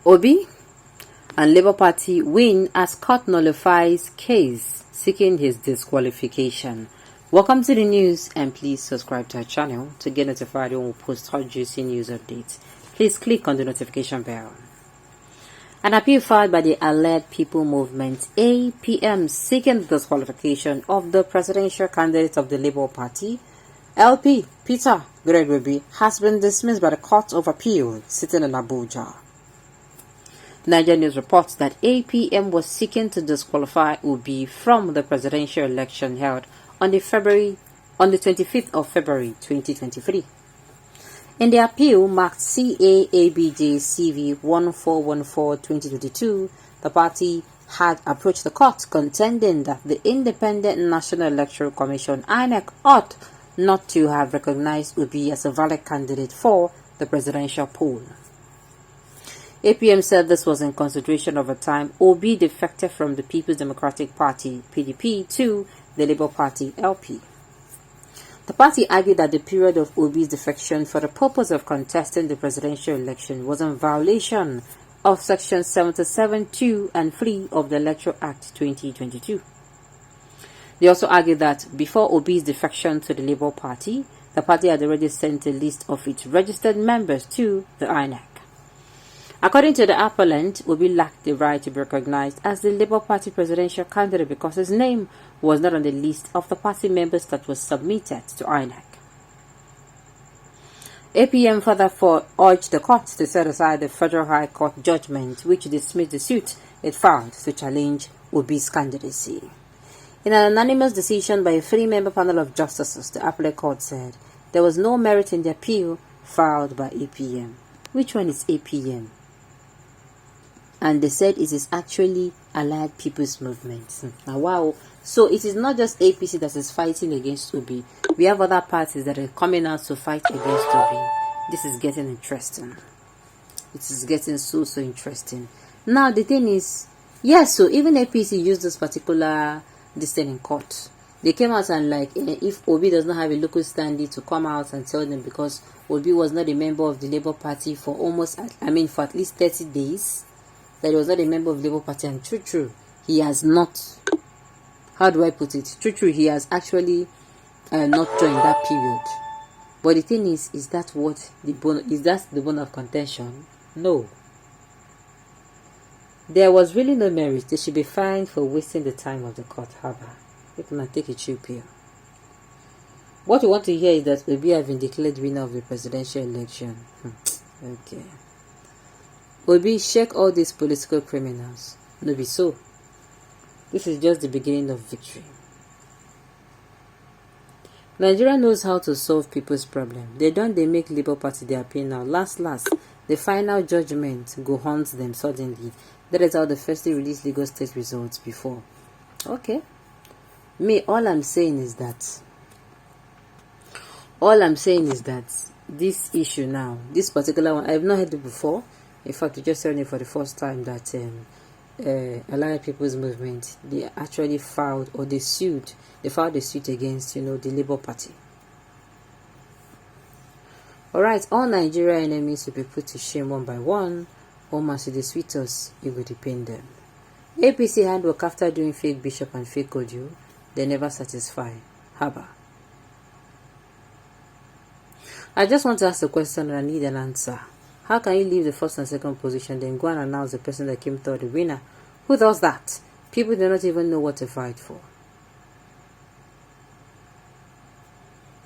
Obi and Labour Party win as court nullifies case seeking his disqualification. Welcome to the news, and please subscribe to our channel to get notified when we post hot juicy news updates. Please click on the notification bell. An appeal filed by the Allied People Movement (APM) seeking the disqualification of the presidential candidate of the Labour Party, LP Peter Gregory, has been dismissed by the Court of Appeal sitting in Abuja. Niger News reports that APM was seeking to disqualify Obi from the presidential election held on the 25th of February 2023. In the appeal marked CAABJ CV 1414-2022, the party had approached the court contending that the Independent National Electoral Commission (INEC) ought not to have recognized Obi as a valid candidate for the presidential poll. APM said this was in consideration of a time Obi defected from the People's Democratic Party (PDP) to the Labour Party (LP). The party argued that the period of Obi's defection for the purpose of contesting the presidential election was in violation of Section 77(2) and 3 of the Electoral Act 2022. They also argued that before Obi's defection to the Labour Party, the party had already sent a list of its registered members to the INEC. According to the appellant, Obi lacked the right to be recognized as the Labour Party presidential candidate because his name was not on the list of the party members that was submitted to INEC. APM further urged the court to set aside the Federal High Court judgment which dismissed the suit it filed to challenge Obi's candidacy. In an unanimous decision by a three-member panel of justices, the appellate court said there was no merit in the appeal filed by APM. Which one is APM? And they said it is actually Allied People's Movement. Now, wow. So it is not just APC that is fighting against Obi. We have other parties that are coming out to fight against Obi. This is getting interesting. It is getting so interesting. Now, the thing is, yes, so even APC used this particular thing in court. They came out and if Obi does not have a local standing, to come out and tell them because Obi was not a member of the Labour Party for for at least 30 days. That he was not a member of the Labour Party, and true, he has not. How do I put it? True, he has actually not joined that period. But the thing is that the bone of contention? No. There was really no merit. They should be fined for wasting the time of the court. Harbor. You can take a cheap here. What you want to hear is that Obi have been declared winner of the presidential election. Okay. Obi, shake all these political criminals. No be so. This is just the beginning of victory. Nigeria knows how to solve people's problem. They make Labour Party their pain now. Last, the final judgment go hunt them suddenly. That is how the firstly released Lagos State results before. Okay. All I'm saying is that this issue now, this particular one, I have not heard it before. In fact, we just heard it for the first time that Allied People's Movement, they actually filed a suit against, the Labour Party. Alright, all Nigeria enemies will be put to shame one by one. All Mercedes tweeters, it will depend them. APC handwork after doing fake bishop and fake audio, they never satisfy. Haba. I just want to ask a question and I need an answer. How can you leave the first and second position, then go and announce the person that came third the winner? Who does that? People do not even know what to fight for.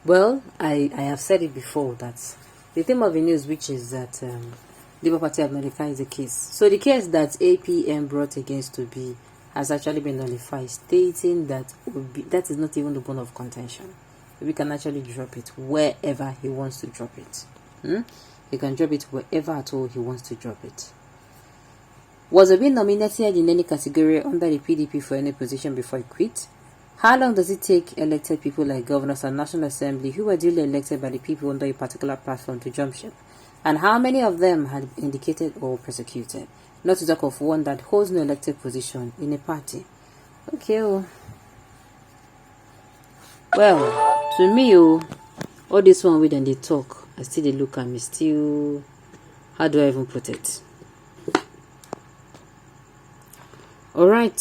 Well, I have said it before that the theme of the news, which is that Labour Party have nullified the case. So the case that APM brought against Obi has actually been nullified, stating that Obi, that is not even the bone of contention. Obi can actually drop it wherever he wants to drop it. He can drop it wherever at all he wants to drop it. Was Obi nominated in any category under the PDP for any position before he quit? How long does it take elected people like governors and National Assembly who were duly elected by the people under a particular platform to jump ship? And how many of them had been indicated or persecuted? Not to talk of one that holds no elected position in a party. Okay. Well, to me, all this one when they talk, I still they look at me still. How do I even put it? All right.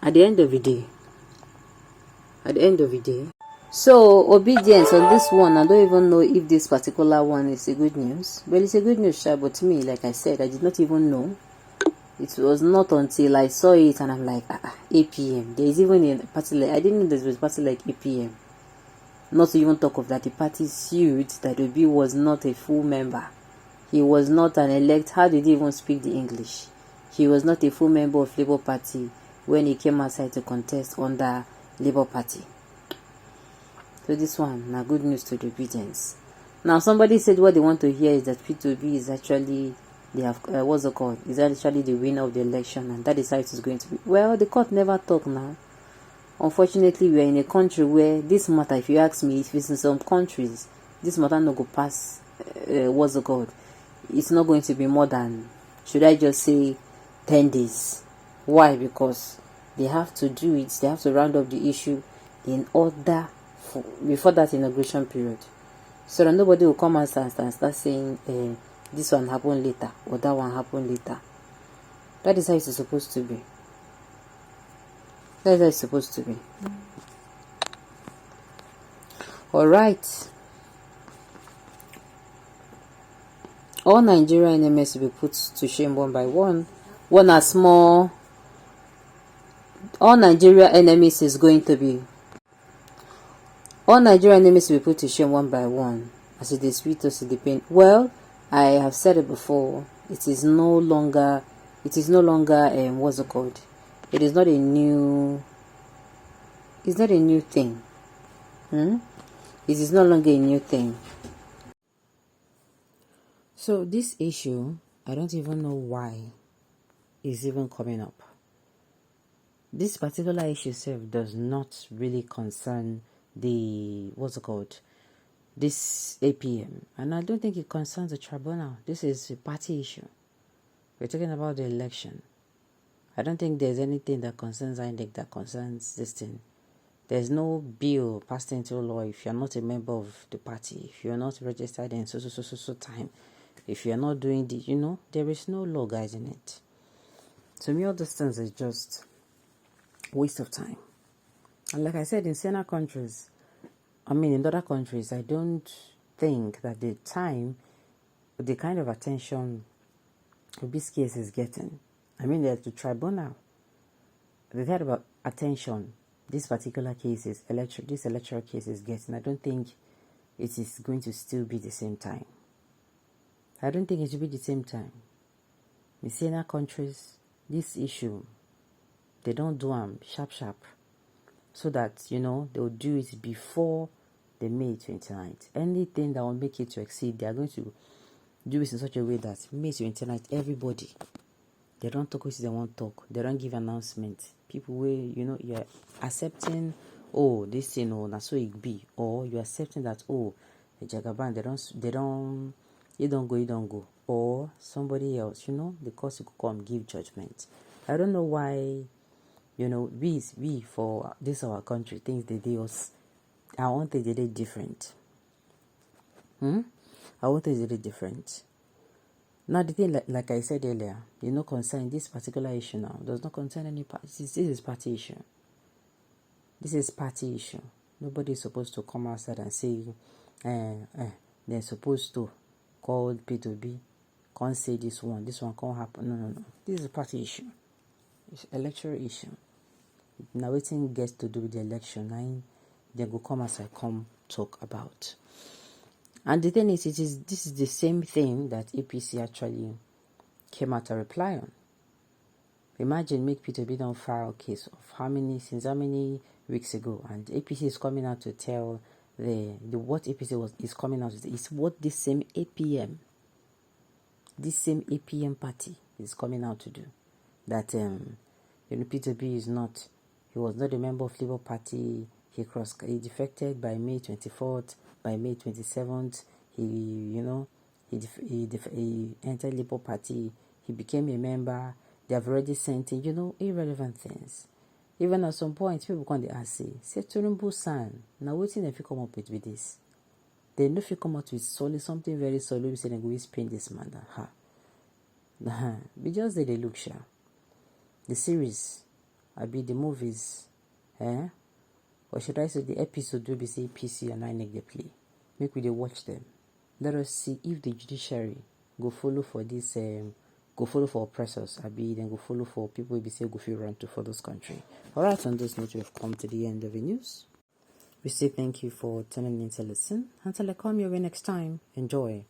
At the end of the day, so obedience on this one, I don't even know if this particular one is a good news. Well, it's a good news, sure, but to me, like I said, I did not even know. It was not until I saw it and I'm like, 8 p.m. There is even a party like, I didn't know there was a party like 8 p.m. Not to even talk of that the party sued that Obi was not a full member. He was not an elect. How did he even speak the English? He was not a full member of Labour Party when he came outside to contest under Labour Party. So this one, now good news to the obedience. Now somebody said what they want to hear is that P2B is actually, they have, what's it called? Is actually the winner of the election, and that is how it is going to be. Well, the court never talk now. Unfortunately, we are in a country where this matter, if you ask me, if it's in some countries, this matter no go pass, what's it called? It's not going to be more than, should I just say, 10 days. Why? Because they have to do it, they have to round up the issue in order for, before that inauguration period. So that nobody will come and start saying, this one happened later, or that one happened later. That is how it's supposed to be. That's how it's supposed to be. Alright. All Nigerian enemies will be put to shame one by one. One as small. All Nigeria enemies is going to be. All Nigerian enemies will be put to shame one by one. As it is sweet, as it is pain. Well, I have said it before. It is no longer. What's it called? It is not a new. It's not a new thing. It is no longer a new thing. So this issue, I don't even know why it's even coming up. This particular issue itself does not really concern the, what's it called, this APM. And I don't think it concerns the tribunal. This is a party issue. We're talking about the election. I don't think there's anything that concerns INEC that concerns this thing. There's no bill passed into law if you're not a member of the party, if you're not registered in so time, if you're not doing the, there is no law, guys, in it. To me, all these things is just waste of time. And like I said, in other countries, I don't think that the time, the kind of attention this case is getting, there's the tribunal. They've heard about attention this particular case is this electoral case is getting. I don't think it is going to still be the same time. I don't think it should be the same time. In other countries, this issue, they don't do them sharp, so that, they'll do it before the May 29th. Anything that will make it to exceed, they are going to do it in such a way that May 29th, everybody, they don't talk what they want to talk. They don't give announcement. People will, you're accepting, this thing, that's so it be. Or you're accepting that, the Jagaban, you don't go. Or somebody else, the court will come give judgment. I don't know why, we for this our country, things they do us, I want things they did different. I want things they did different. Now the thing, like I said earlier, concern this particular issue now does not concern any party. This is party issue. This is party issue. Nobody is supposed to come outside and say, they're supposed to call P2B, can't say this one can't happen. No. This is a party issue. It's electoral issue. Now waiting gets to do with the election, they go come as I come talk about. And the thing is, this is the same thing that APC actually came out to reply on. Imagine make P2B don't file a case of since how many weeks ago, and APC is coming out to tell what APC is coming out to is what this same APM party is coming out to do. That P2B is not, he was not a member of Labour Party. He defected by May 24th. By May 27th, he entered Labour Party. He became a member. They have already sent in, irrelevant things. Even at some point, people come to ask, say Turumbu San, now waiting if you come up with this. They know if you come out with something very solid, we say they go spend this man. We just did a look, sha. The series, I be the movies, or should I say the episode will be say PC and INEC they play. Make we they watch them. Let us see if the judiciary go follow for this go follow for oppressors, then go follow for people will be say go feel run to for those country. Alright, on this note we've come to the end of the news. We say thank you for tuning in to listen. Until I come your way next time, enjoy.